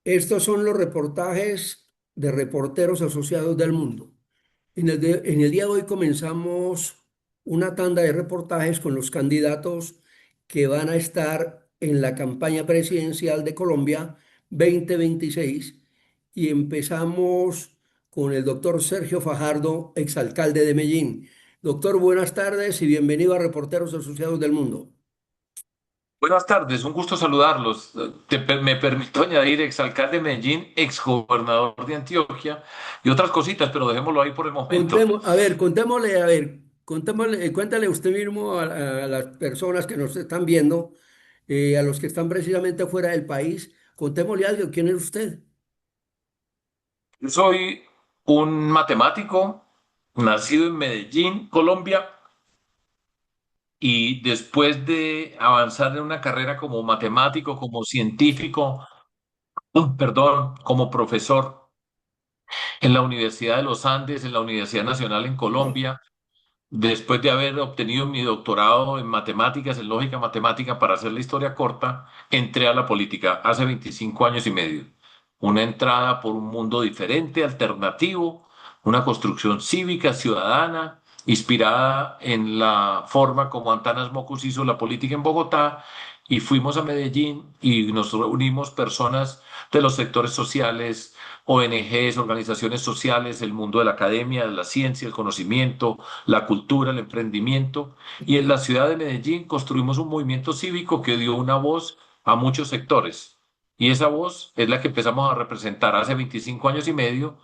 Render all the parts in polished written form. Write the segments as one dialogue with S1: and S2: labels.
S1: Estos son los reportajes de Reporteros Asociados del Mundo. En el día de hoy comenzamos una tanda de reportajes con los candidatos que van a estar en la campaña presidencial de Colombia 2026 y empezamos con el doctor Sergio Fajardo, exalcalde de Medellín. Doctor, buenas tardes y bienvenido a Reporteros Asociados del Mundo.
S2: Buenas tardes, un gusto saludarlos. Me permito añadir exalcalde de Medellín, exgobernador de Antioquia y otras cositas, pero dejémoslo ahí por el momento.
S1: Cuéntale usted mismo a las personas que nos están viendo, a los que están precisamente fuera del país, contémosle algo, ¿quién es usted?
S2: Yo soy un matemático, nacido en Medellín, Colombia, y después de avanzar en una carrera como matemático, como científico, perdón, como profesor en la Universidad de los Andes, en la Universidad Nacional en Colombia. Después de haber obtenido mi doctorado en matemáticas, en lógica matemática, para hacer la historia corta, entré a la política hace 25 años y medio. Una entrada por un mundo diferente, alternativo, una construcción cívica, ciudadana, inspirada en la forma como Antanas Mocus hizo la política en Bogotá, y fuimos a Medellín y nos reunimos personas de los sectores sociales, ONGs, organizaciones sociales, el mundo de la academia, de la ciencia, el conocimiento, la cultura, el emprendimiento. Y en la ciudad de Medellín construimos un movimiento cívico que dio una voz a muchos sectores. Y esa voz es la que empezamos a representar hace 25 años y medio.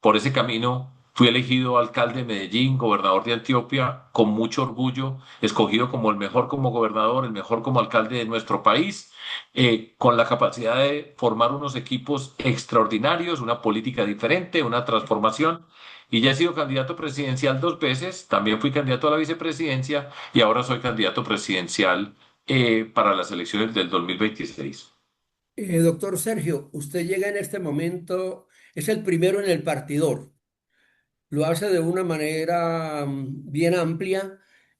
S2: Por ese camino fui elegido alcalde de Medellín, gobernador de Antioquia, con mucho orgullo, escogido como el mejor como gobernador, el mejor como alcalde de nuestro país, con la capacidad de formar unos equipos extraordinarios, una política diferente, una transformación. Y ya he sido candidato presidencial dos veces, también fui candidato a la vicepresidencia y ahora soy candidato presidencial para las elecciones del 2026.
S1: Doctor Sergio, usted llega en este momento, es el primero en el partidor, lo hace de una manera bien amplia,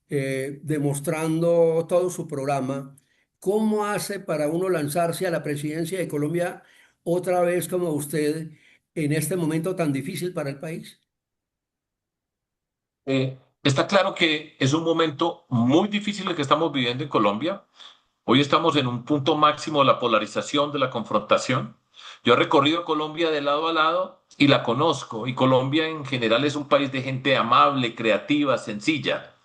S1: demostrando todo su programa. ¿Cómo hace para uno lanzarse a la presidencia de Colombia otra vez como usted en este momento tan difícil para el país?
S2: Está claro que es un momento muy difícil el que estamos viviendo en Colombia. Hoy estamos en un punto máximo de la polarización, de la confrontación. Yo he recorrido Colombia de lado a lado y la conozco, y Colombia en general es un país de gente amable, creativa, sencilla.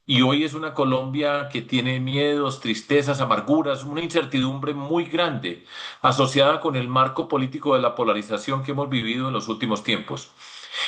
S2: Y hoy es una Colombia que tiene miedos, tristezas, amarguras, una incertidumbre muy grande asociada con el marco político de la polarización que hemos vivido en los últimos tiempos.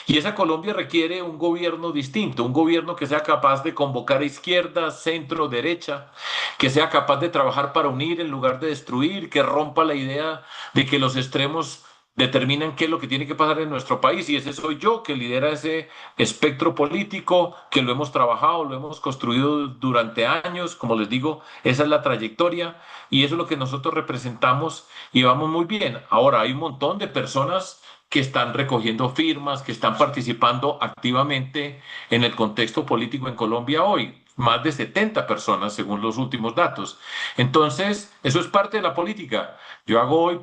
S2: Y esa Colombia requiere un gobierno distinto, un gobierno que sea capaz de convocar a izquierda, centro, derecha, que sea capaz de trabajar para unir en lugar de destruir, que rompa la idea de que los extremos determinan qué es lo que tiene que pasar en nuestro país. Y ese soy yo, que lidera ese espectro político, que lo hemos trabajado, lo hemos construido durante años. Como les digo, esa es la trayectoria y eso es lo que nosotros representamos y vamos muy bien. Ahora, hay un montón de personas que están recogiendo firmas, que están participando activamente en el contexto político en Colombia hoy. Más de 70 personas, según los últimos datos. Entonces, eso es parte de la política. Yo hago hoy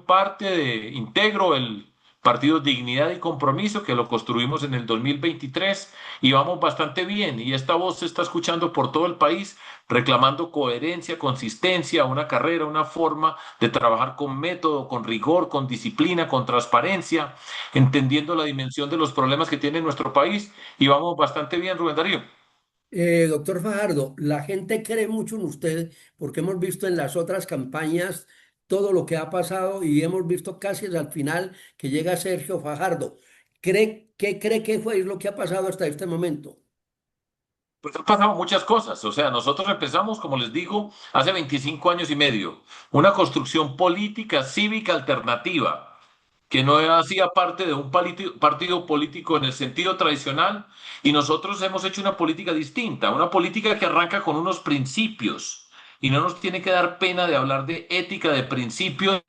S2: integro el Partido Dignidad y Compromiso, que lo construimos en el 2023 y vamos bastante bien. Y esta voz se está escuchando por todo el país, reclamando coherencia, consistencia, una carrera, una forma de trabajar con método, con rigor, con disciplina, con transparencia, entendiendo la dimensión de los problemas que tiene nuestro país y vamos bastante bien, Rubén Darío.
S1: Doctor Fajardo, la gente cree mucho en usted porque hemos visto en las otras campañas todo lo que ha pasado y hemos visto casi al final que llega Sergio Fajardo. ¿Qué cree que fue lo que ha pasado hasta este momento?
S2: Pues han pasado muchas cosas, o sea, nosotros empezamos, como les digo, hace 25 años y medio, una construcción política, cívica alternativa, que no hacía parte de un partido político en el sentido tradicional, y nosotros hemos hecho una política distinta, una política que arranca con unos principios, y no nos tiene que dar pena de hablar de ética, de principios,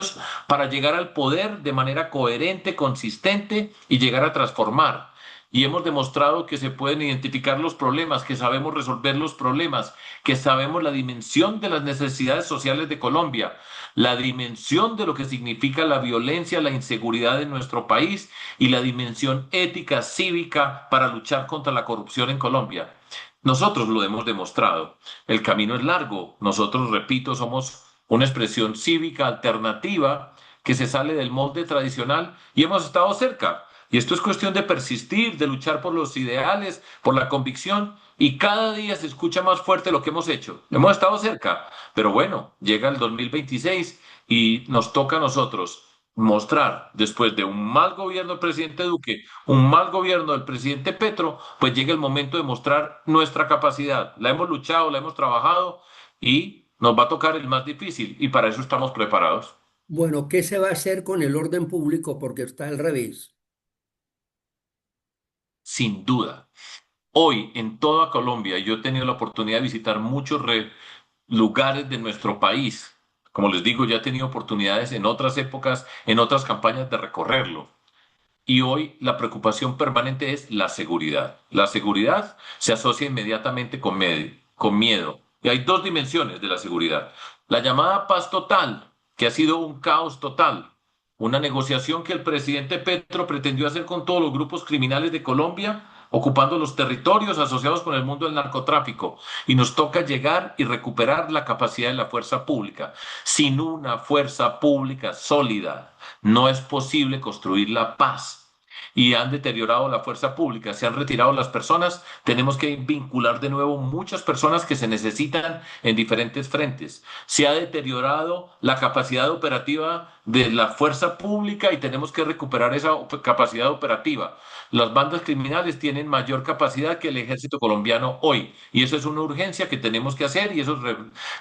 S2: para llegar al poder de manera coherente, consistente y llegar a transformar. y hemos demostrado que se pueden identificar los problemas, que sabemos resolver los problemas, que sabemos la dimensión de las necesidades sociales de Colombia, la dimensión de lo que significa la violencia, la inseguridad en nuestro país y la dimensión ética, cívica para luchar contra la corrupción en Colombia. Nosotros lo hemos demostrado. El camino es largo. Nosotros, repito, somos una expresión cívica alternativa que se sale del molde tradicional y hemos estado cerca. Y esto es cuestión de persistir, de luchar por los ideales, por la convicción, y cada día se escucha más fuerte lo que hemos hecho. Hemos estado cerca, pero bueno, llega el 2026 y nos toca a nosotros mostrar, después de un mal gobierno del presidente Duque, un mal gobierno del presidente Petro, pues llega el momento de mostrar nuestra capacidad. La hemos luchado, la hemos trabajado y nos va a tocar el más difícil y para eso estamos preparados.
S1: Bueno, ¿qué se va a hacer con el orden público? Porque está al revés.
S2: Sin duda. Hoy en toda Colombia yo he tenido la oportunidad de visitar muchos lugares de nuestro país. Como les digo, ya he tenido oportunidades en otras épocas, en otras campañas de recorrerlo. Y hoy la preocupación permanente es la seguridad. La seguridad se asocia inmediatamente con miedo. Y hay dos dimensiones de la seguridad. La llamada paz total, que ha sido un caos total. Una negociación que el presidente Petro pretendió hacer con todos los grupos criminales de Colombia, ocupando los territorios asociados con el mundo del narcotráfico. Y nos toca llegar y recuperar la capacidad de la fuerza pública. Sin una fuerza pública sólida, no es posible construir la paz y han deteriorado la fuerza pública, se han retirado las personas, tenemos que vincular de nuevo muchas personas que se necesitan en diferentes frentes. Se ha deteriorado la capacidad operativa de la fuerza pública y tenemos que recuperar esa capacidad operativa. Las bandas criminales tienen mayor capacidad que el ejército colombiano hoy y eso es una urgencia que tenemos que hacer y eso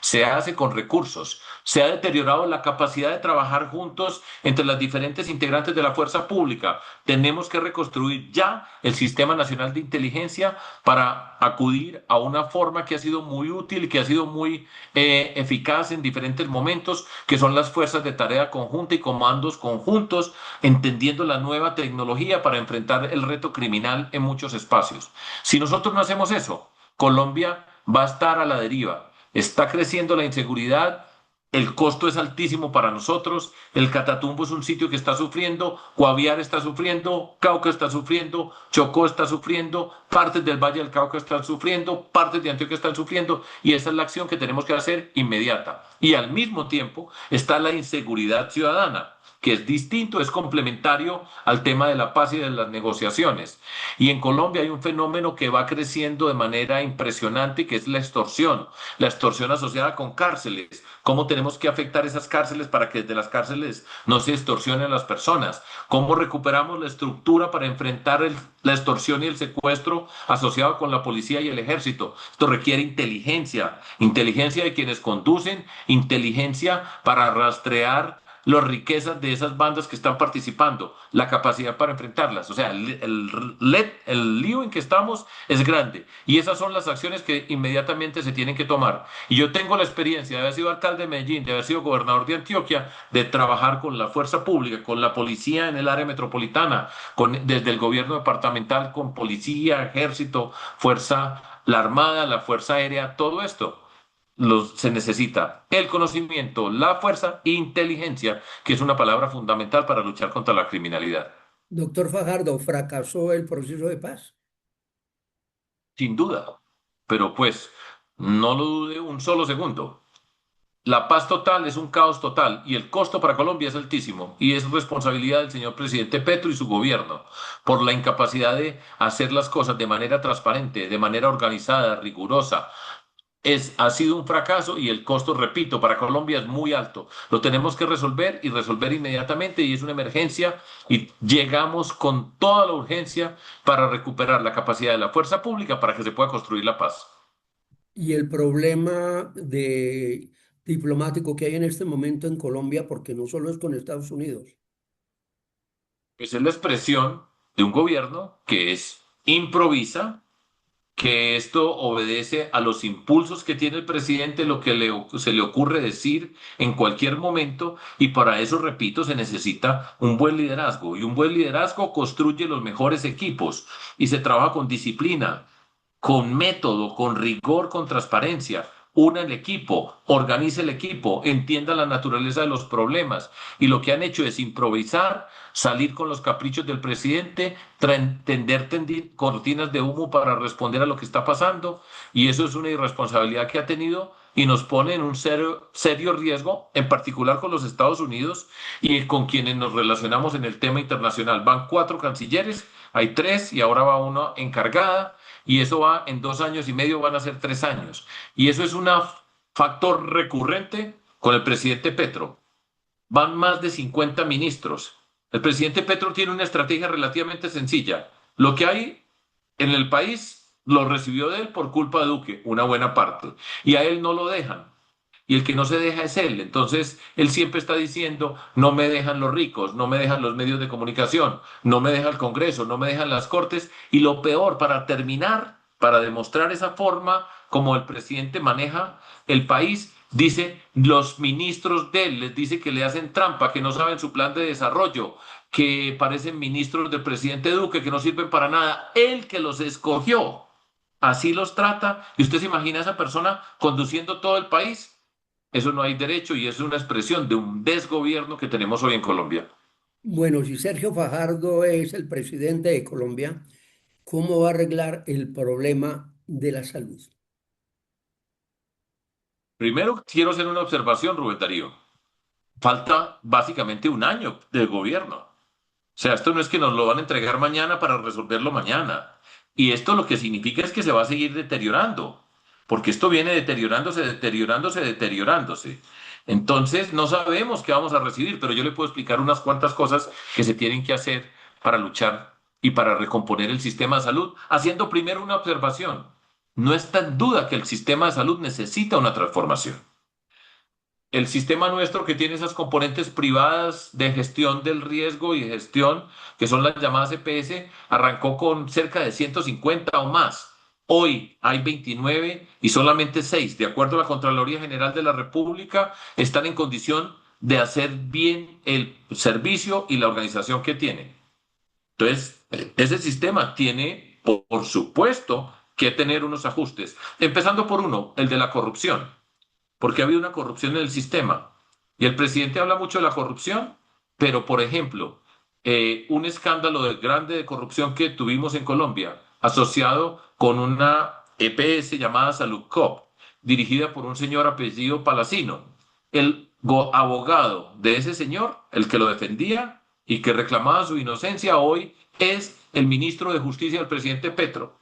S2: se hace con recursos. Se ha deteriorado la capacidad de trabajar juntos entre las diferentes integrantes de la fuerza pública. Tenemos que reconstruir ya el Sistema Nacional de Inteligencia para acudir a una forma que ha sido muy útil y que ha sido muy eficaz en diferentes momentos, que son las fuerzas de tarea conjunta y comandos conjuntos, entendiendo la nueva tecnología para enfrentar el reto criminal en muchos espacios. Si nosotros no hacemos eso, Colombia va a estar a la deriva. Está creciendo la inseguridad, el costo es altísimo para nosotros. El Catatumbo es un sitio que está sufriendo, Guaviare está sufriendo, Cauca está sufriendo, Chocó está sufriendo, partes del Valle del Cauca están sufriendo, partes de Antioquia están sufriendo, y esa es la acción que tenemos que hacer inmediata. Y al mismo tiempo está la inseguridad ciudadana, que es distinto, es complementario al tema de la paz y de las negociaciones. Y en Colombia hay un fenómeno que va creciendo de manera impresionante, que es la extorsión asociada con cárceles. ¿Cómo tenemos que afectar esas cárceles para que desde las cárceles no se extorsionen a las personas? ¿Cómo recuperamos la estructura para enfrentar la extorsión y el secuestro asociado con la policía y el ejército? Esto requiere inteligencia, inteligencia de quienes conducen, inteligencia para rastrear las riquezas de esas bandas que están participando, la capacidad para enfrentarlas. O sea, el lío en que estamos es grande y esas son las acciones que inmediatamente se tienen que tomar. Y yo tengo la experiencia de haber sido alcalde de Medellín, de haber sido gobernador de Antioquia, de trabajar con la fuerza pública, con la policía en el área metropolitana, desde el gobierno departamental, con policía, ejército, fuerza, la armada, la fuerza aérea, todo esto se necesita el conocimiento, la fuerza, inteligencia, que es una palabra fundamental para luchar contra la criminalidad.
S1: Doctor Fajardo, ¿fracasó el proceso de paz?
S2: Sin duda. Pero pues, no lo dude un solo segundo. La paz total es un caos total y el costo para Colombia es altísimo y es responsabilidad del señor presidente Petro y su gobierno por la incapacidad de hacer las cosas de manera transparente, de manera organizada, rigurosa, ha sido un fracaso y el costo, repito, para Colombia es muy alto. Lo tenemos que resolver y resolver inmediatamente y es una emergencia y llegamos con toda la urgencia para recuperar la capacidad de la fuerza pública para que se pueda construir la paz.
S1: Y el problema diplomático que hay en este momento en Colombia, porque no solo es con Estados Unidos.
S2: Esa es la expresión de un gobierno que improvisa, que esto obedece a los impulsos que tiene el presidente, lo que se le ocurre decir en cualquier momento, y para eso, repito, se necesita un buen liderazgo, y un buen liderazgo construye los mejores equipos y se trabaja con disciplina, con método, con rigor, con transparencia. Una el equipo, organice el equipo, entienda la naturaleza de los problemas. Y lo que han hecho es improvisar, salir con los caprichos del presidente, tender cortinas de humo para responder a lo que está pasando. Y eso es una irresponsabilidad que ha tenido y nos pone en un serio riesgo, en particular con los Estados Unidos y con quienes nos relacionamos en el tema internacional. Van 4 cancilleres, hay 3 y ahora va una encargada y eso va en 2 años y medio, van a ser 3 años. Y eso es un factor recurrente con el presidente Petro. Van más de 50 ministros. El presidente Petro tiene una estrategia relativamente sencilla. Lo que hay en el país lo recibió de él por culpa de Duque, una buena parte. Y a él no lo dejan. Y el que no se deja es él. Entonces, él siempre está diciendo, no me dejan los ricos, no me dejan los medios de comunicación, no me deja el Congreso, no me dejan las Cortes. Y lo peor, para terminar, para demostrar esa forma como el presidente maneja el país, dice, los ministros de él, les dice que le hacen trampa, que no saben su plan de desarrollo, que parecen ministros del presidente Duque, que no sirven para nada. Él que los escogió, así los trata. ¿Y usted se imagina a esa persona conduciendo todo el país? Eso no hay derecho y es una expresión de un desgobierno que tenemos hoy en Colombia.
S1: Bueno, si Sergio Fajardo es el presidente de Colombia, ¿cómo va a arreglar el problema de la salud?
S2: Primero, quiero hacer una observación, Rubén Darío. Falta básicamente un año de gobierno. O sea, esto no es que nos lo van a entregar mañana para resolverlo mañana. Y esto lo que significa es que se va a seguir deteriorando, porque esto viene deteriorándose, deteriorándose, deteriorándose. Entonces, no sabemos qué vamos a recibir, pero yo le puedo explicar unas cuantas cosas que se tienen que hacer para luchar y para recomponer el sistema de salud, haciendo primero una observación. No está en duda que el sistema de salud necesita una transformación. El sistema nuestro que tiene esas componentes privadas de gestión del riesgo y de gestión, que son las llamadas EPS, arrancó con cerca de 150 o más. Hoy hay 29 y solamente 6, de acuerdo a la Contraloría General de la República, están en condición de hacer bien el servicio y la organización que tiene. Entonces, ese sistema tiene, por supuesto, que tener unos ajustes, empezando por uno, el de la corrupción, porque ha habido una corrupción en el sistema. Y el presidente habla mucho de la corrupción, pero, por ejemplo, un escándalo grande de corrupción que tuvimos en Colombia, asociado con una EPS llamada Saludcop, dirigida por un señor apellido Palacino. El abogado de ese señor, el que lo defendía y que reclamaba su inocencia, hoy es el ministro de Justicia del presidente Petro.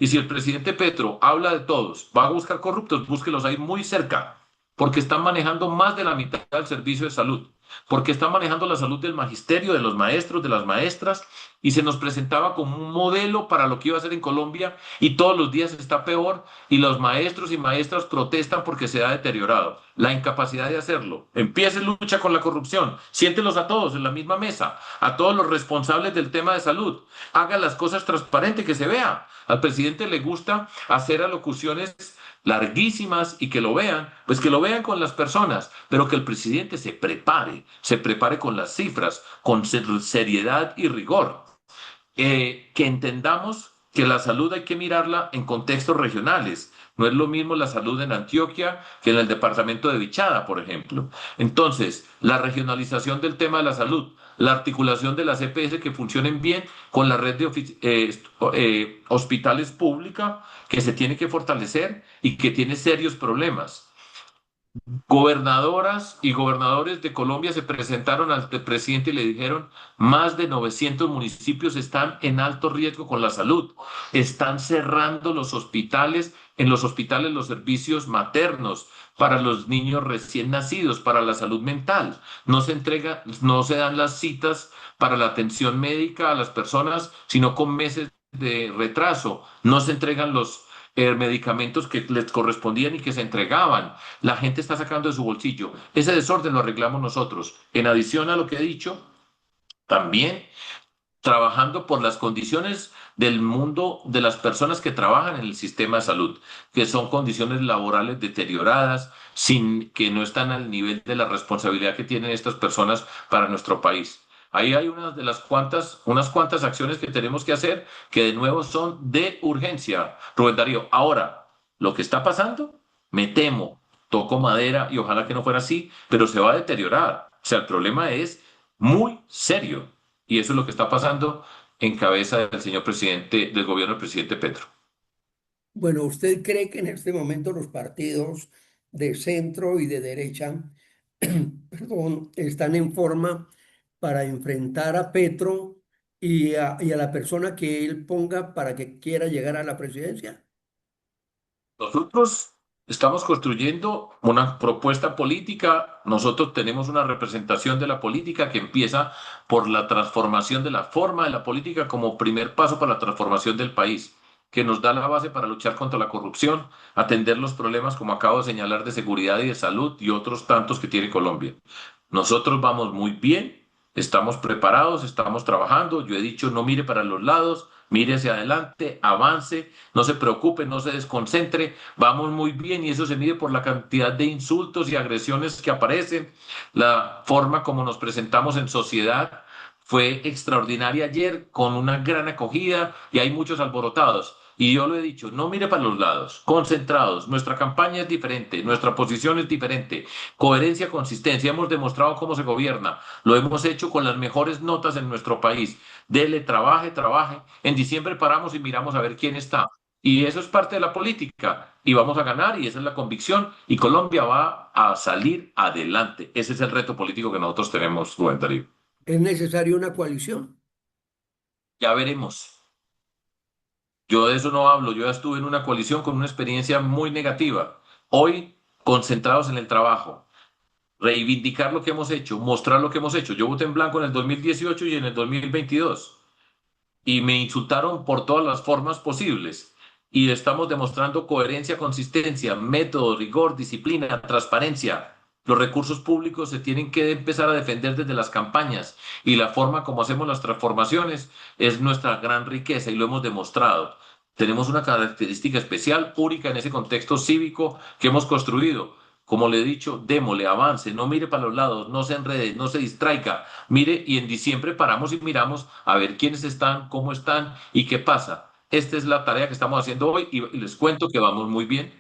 S2: Y si el presidente Petro habla de todos, va a buscar corruptos, búsquelos ahí muy cerca, porque están manejando más de la mitad del servicio de salud, porque están manejando la salud del magisterio, de los maestros, de las maestras, y se nos presentaba como un modelo para lo que iba a ser en Colombia, y todos los días está peor, y los maestros y maestras protestan porque se ha deteriorado. La incapacidad de hacerlo. Empiece lucha con la corrupción, siéntelos a todos en la misma mesa, a todos los responsables del tema de salud. Haga las cosas transparentes, que se vea. Al presidente le gusta hacer alocuciones larguísimas y que lo vean, pues que lo vean con las personas, pero que el presidente se prepare con las cifras, con seriedad y rigor. Que entendamos que la salud hay que mirarla en contextos regionales. No es lo mismo la salud en Antioquia que en el departamento de Vichada, por ejemplo. Entonces, la regionalización del tema de la salud, la articulación de las EPS que funcionen bien con la red de hospitales pública que se tiene que fortalecer y que tiene serios problemas. Gobernadoras y gobernadores de Colombia se presentaron al presidente y le dijeron, más de 900 municipios están en alto riesgo con la salud. Están cerrando los hospitales, en los hospitales los servicios maternos para los niños recién nacidos, para la salud mental. No se dan las citas para la atención médica a las personas, sino con meses de retraso. No se entregan los medicamentos que les correspondían y que se entregaban. La gente está sacando de su bolsillo. Ese desorden lo arreglamos nosotros. En adición a lo que he dicho, también trabajando por las condiciones del mundo de las personas que trabajan en el sistema de salud, que son condiciones laborales deterioradas, sin que no están al nivel de la responsabilidad que tienen estas personas para nuestro país. Ahí hay unas cuantas acciones que tenemos que hacer que de nuevo son de urgencia, Rubén Darío. Ahora, lo que está pasando, me temo, toco madera y ojalá que no fuera así, pero se va a deteriorar. O sea, el problema es muy serio y eso es lo que está pasando en cabeza del señor presidente, del gobierno del presidente Petro.
S1: Bueno, ¿usted cree que en este momento los partidos de centro y de derecha, perdón, están en forma para enfrentar a Petro y a la persona que él ponga para que quiera llegar a la presidencia?
S2: Nosotros estamos construyendo una propuesta política, nosotros tenemos una representación de la política que empieza por la transformación de la forma de la política como primer paso para la transformación del país, que nos da la base para luchar contra la corrupción, atender los problemas, como acabo de señalar, de seguridad y de salud y otros tantos que tiene Colombia. Nosotros vamos muy bien, estamos preparados, estamos trabajando. Yo he dicho, no mire para los lados, mire hacia adelante, avance, no se preocupe, no se desconcentre. Vamos muy bien y eso se mide por la cantidad de insultos y agresiones que aparecen, la forma como nos presentamos en sociedad. Fue extraordinaria ayer con una gran acogida y hay muchos alborotados. Y yo lo he dicho, no mire para los lados, concentrados. Nuestra campaña es diferente, nuestra posición es diferente. Coherencia, consistencia. Hemos demostrado cómo se gobierna. Lo hemos hecho con las mejores notas en nuestro país. Dele, trabaje, trabaje. En diciembre paramos y miramos a ver quién está. Y eso es parte de la política. Y vamos a ganar y esa es la convicción. Y Colombia va a salir adelante. Ese es el reto político que nosotros tenemos, Rubén Darío.
S1: Es necesaria una coalición.
S2: Ya veremos. Yo de eso no hablo. Yo ya estuve en una coalición con una experiencia muy negativa. Hoy, concentrados en el trabajo, reivindicar lo que hemos hecho, mostrar lo que hemos hecho. Yo voté en blanco en el 2018 y en el 2022 y me insultaron por todas las formas posibles. Y estamos demostrando coherencia, consistencia, método, rigor, disciplina, transparencia. Los recursos públicos se tienen que empezar a defender desde las campañas y la forma como hacemos las transformaciones es nuestra gran riqueza y lo hemos demostrado. Tenemos una característica especial, única en ese contexto cívico que hemos construido. Como le he dicho, démosle, avance, no mire para los lados, no se enrede, no se distraiga. Mire, y en diciembre paramos y miramos a ver quiénes están, cómo están y qué pasa. Esta es la tarea que estamos haciendo hoy y les cuento que vamos muy bien.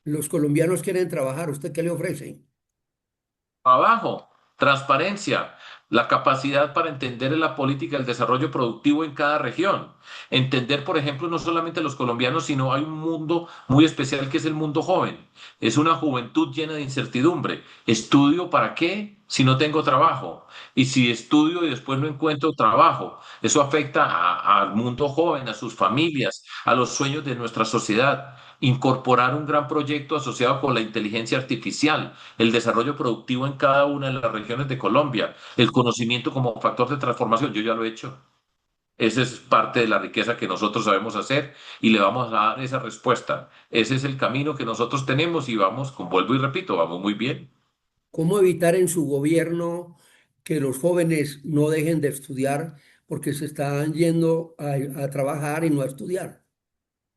S1: Los colombianos quieren trabajar. ¿Usted qué le ofrece?
S2: Abajo, transparencia, la capacidad para entender la política del desarrollo productivo en cada región. Entender, por ejemplo, no solamente los colombianos, sino hay un mundo muy especial que es el mundo joven. Es una juventud llena de incertidumbre. ¿Estudio para qué si no tengo trabajo? Y si estudio y después no encuentro trabajo, eso afecta al mundo joven, a sus familias, a los sueños de nuestra sociedad. Incorporar un gran proyecto asociado con la inteligencia artificial, el desarrollo productivo en cada una de las regiones de Colombia, el conocimiento como factor de transformación. Yo ya lo he hecho. Esa es parte de la riqueza que nosotros sabemos hacer y le vamos a dar esa respuesta. Ese es el camino que nosotros tenemos y vamos, como vuelvo y repito, vamos muy bien.
S1: ¿Cómo evitar en su gobierno que los jóvenes no dejen de estudiar porque se están yendo a trabajar y no a estudiar?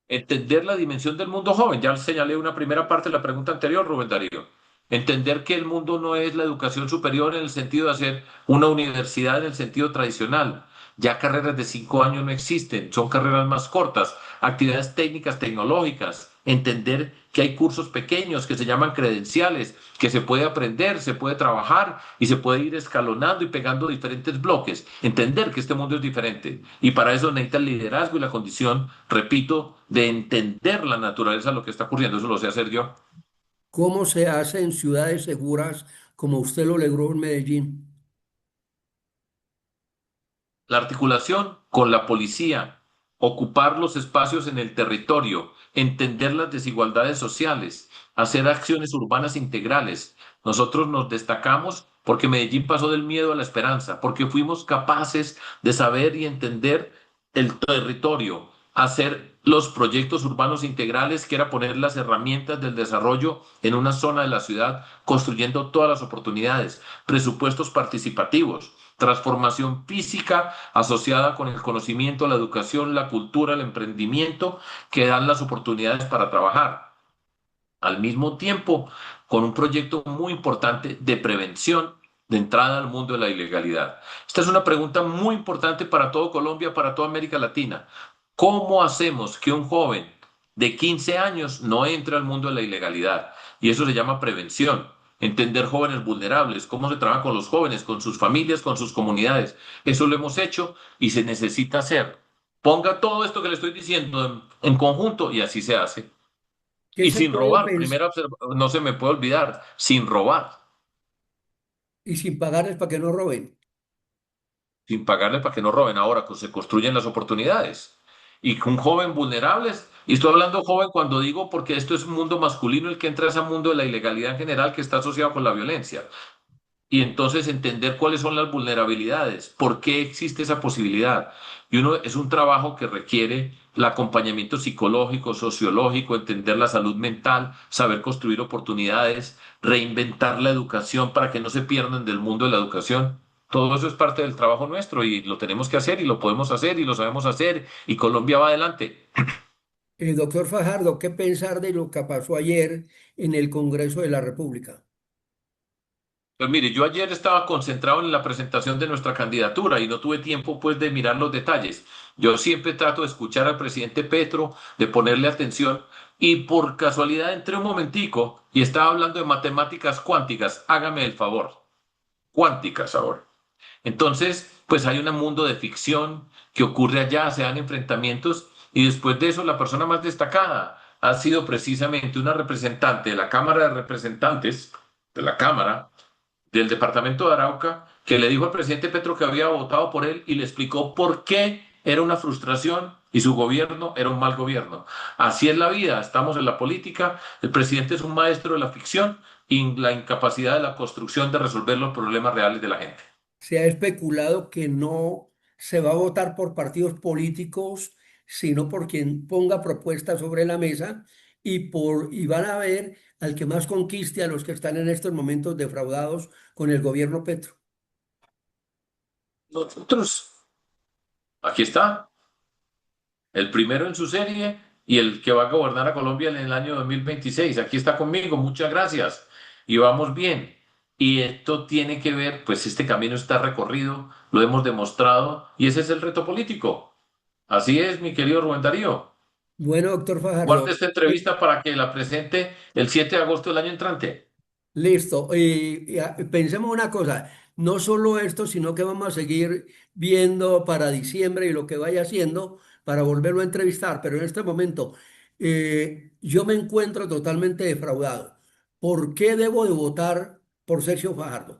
S2: Entender la dimensión del mundo joven. Ya señalé una primera parte de la pregunta anterior, Rubén Darío. Entender que el mundo no es la educación superior en el sentido de hacer una universidad en el sentido tradicional. Ya carreras de 5 años no existen, son carreras más cortas, actividades técnicas, tecnológicas. Entender que hay cursos pequeños que se llaman credenciales, que se puede aprender, se puede trabajar y se puede ir escalonando y pegando diferentes bloques. Entender que este mundo es diferente. Y para eso necesita el liderazgo y la condición, repito, de entender la naturaleza de lo que está ocurriendo. Eso lo sé hacer yo.
S1: ¿Cómo se hace en ciudades seguras como usted lo logró en Medellín?
S2: La articulación con la policía, ocupar los espacios en el territorio, entender las desigualdades sociales, hacer acciones urbanas integrales. Nosotros nos destacamos porque Medellín pasó del miedo a la esperanza, porque fuimos capaces de saber y entender el territorio, hacer los proyectos urbanos integrales, que era poner las herramientas del desarrollo en una zona de la ciudad, construyendo todas las oportunidades, presupuestos participativos, transformación física asociada con el conocimiento, la educación, la cultura, el emprendimiento que dan las oportunidades para trabajar. Al mismo tiempo, con un proyecto muy importante de prevención de entrada al mundo de la ilegalidad. Esta es una pregunta muy importante para todo Colombia, para toda América Latina. ¿Cómo hacemos que un joven de 15 años no entre al mundo de la ilegalidad? Y eso se llama prevención. Entender jóvenes vulnerables, cómo se trabaja con los jóvenes, con sus familias, con sus comunidades. Eso lo hemos hecho y se necesita hacer. Ponga todo esto que le estoy diciendo en conjunto y así se hace.
S1: ¿Qué
S2: Y
S1: se
S2: sin
S1: puede
S2: robar,
S1: pensar?
S2: no se me puede olvidar, sin robar,
S1: Y sin pagarles para que no roben.
S2: sin pagarle para que no roben. Ahora se construyen las oportunidades. Y un joven vulnerable, y estoy hablando joven cuando digo porque esto es un mundo masculino el que entra a ese mundo de la ilegalidad en general que está asociado con la violencia. Y entonces entender cuáles son las vulnerabilidades, por qué existe esa posibilidad. Y uno es un trabajo que requiere el acompañamiento psicológico, sociológico, entender la salud mental, saber construir oportunidades, reinventar la educación para que no se pierdan del mundo de la educación. Todo eso es parte del trabajo nuestro y lo tenemos que hacer y lo podemos hacer y lo sabemos hacer y Colombia va adelante.
S1: Doctor Fajardo, ¿qué pensar de lo que pasó ayer en el Congreso de la República?
S2: Pues mire, yo ayer estaba concentrado en la presentación de nuestra candidatura y no tuve tiempo pues de mirar los detalles. Yo siempre trato de escuchar al presidente Petro, de ponerle atención y por casualidad entré un momentico y estaba hablando de matemáticas cuánticas. Hágame el favor, cuánticas ahora. Entonces, pues hay un mundo de ficción que ocurre allá, se dan enfrentamientos y después de eso la persona más destacada ha sido precisamente una representante de la Cámara de Representantes, de la Cámara del departamento de Arauca, que le dijo al presidente Petro que había votado por él y le explicó por qué era una frustración y su gobierno era un mal gobierno. Así es la vida, estamos en la política, el presidente es un maestro de la ficción y la incapacidad de la construcción de resolver los problemas reales de la gente.
S1: Se ha especulado que no se va a votar por partidos políticos, sino por quien ponga propuestas sobre la mesa y van a ver al que más conquiste a los que están en estos momentos defraudados con el gobierno Petro.
S2: Nosotros, aquí está, el primero en su serie y el que va a gobernar a Colombia en el año 2026. Aquí está conmigo, muchas gracias. Y vamos bien. Y esto tiene que ver, pues este camino está recorrido, lo hemos demostrado y ese es el reto político. Así es, mi querido Rubén Darío.
S1: Bueno, doctor
S2: Guarde
S1: Fajardo,
S2: esta entrevista para que la presente el 7 de agosto del año entrante.
S1: listo. Pensemos una cosa, no solo esto, sino que vamos a seguir viendo para diciembre y lo que vaya haciendo para volverlo a entrevistar. Pero en este momento yo me encuentro totalmente defraudado. ¿Por qué debo de votar por Sergio Fajardo?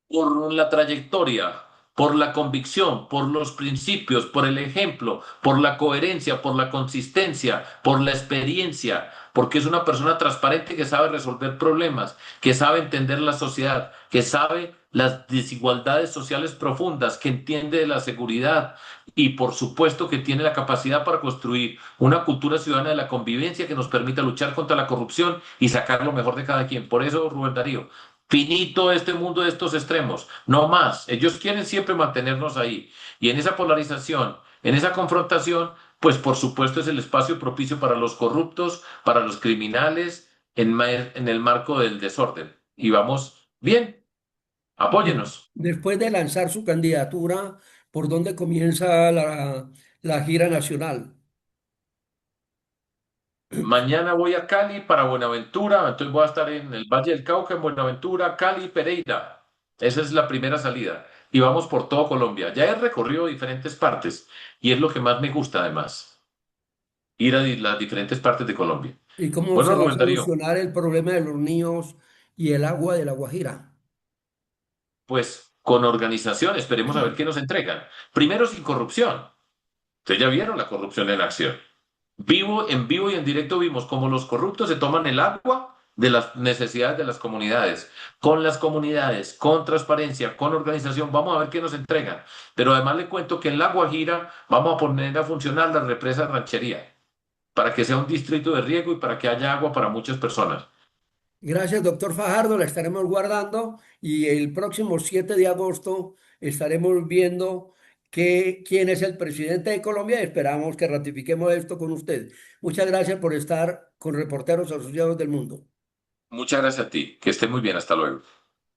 S2: Por la trayectoria, por la convicción, por los principios, por el ejemplo, por la coherencia, por la consistencia, por la experiencia, porque es una persona transparente que sabe resolver problemas, que sabe entender la sociedad, que sabe las desigualdades sociales profundas, que entiende de la seguridad y por supuesto que tiene la capacidad para construir una cultura ciudadana de la convivencia que nos permita luchar contra la corrupción y sacar lo mejor de cada quien. Por eso, Rubén Darío, finito este mundo de estos extremos, no más. Ellos quieren siempre mantenernos ahí. Y en esa polarización, en esa confrontación, pues por supuesto es el espacio propicio para los corruptos, para los criminales, en el marco del desorden. Y vamos bien, apóyenos.
S1: Después de lanzar su candidatura, ¿por dónde comienza la gira nacional?
S2: Mañana voy a Cali para Buenaventura, entonces voy a estar en el Valle del Cauca, en Buenaventura, Cali, Pereira. Esa es la primera salida. Y vamos por todo Colombia. Ya he recorrido diferentes partes y es lo que más me gusta además, ir a las diferentes partes de Colombia.
S1: ¿Y cómo
S2: Bueno,
S1: se va a
S2: Rubén Darío,
S1: solucionar el problema de los niños y el agua de la Guajira?
S2: pues con organización esperemos a ver qué nos entregan. Primero sin corrupción. Ustedes ya vieron la corrupción en acción. En vivo y en directo vimos cómo los corruptos se toman el agua de las necesidades de las comunidades. Con las comunidades, con transparencia, con organización, vamos a ver qué nos entregan. Pero además le cuento que en La Guajira vamos a poner a funcionar la represa Ranchería para que sea un distrito de riego y para que haya agua para muchas personas.
S1: Gracias, doctor Fajardo, la estaremos guardando y el próximo 7 de agosto estaremos viendo quién es el presidente de Colombia y esperamos que ratifiquemos esto con usted. Muchas gracias por estar con Reporteros Asociados del Mundo.
S2: Muchas gracias a ti. Que estés muy bien. Hasta luego.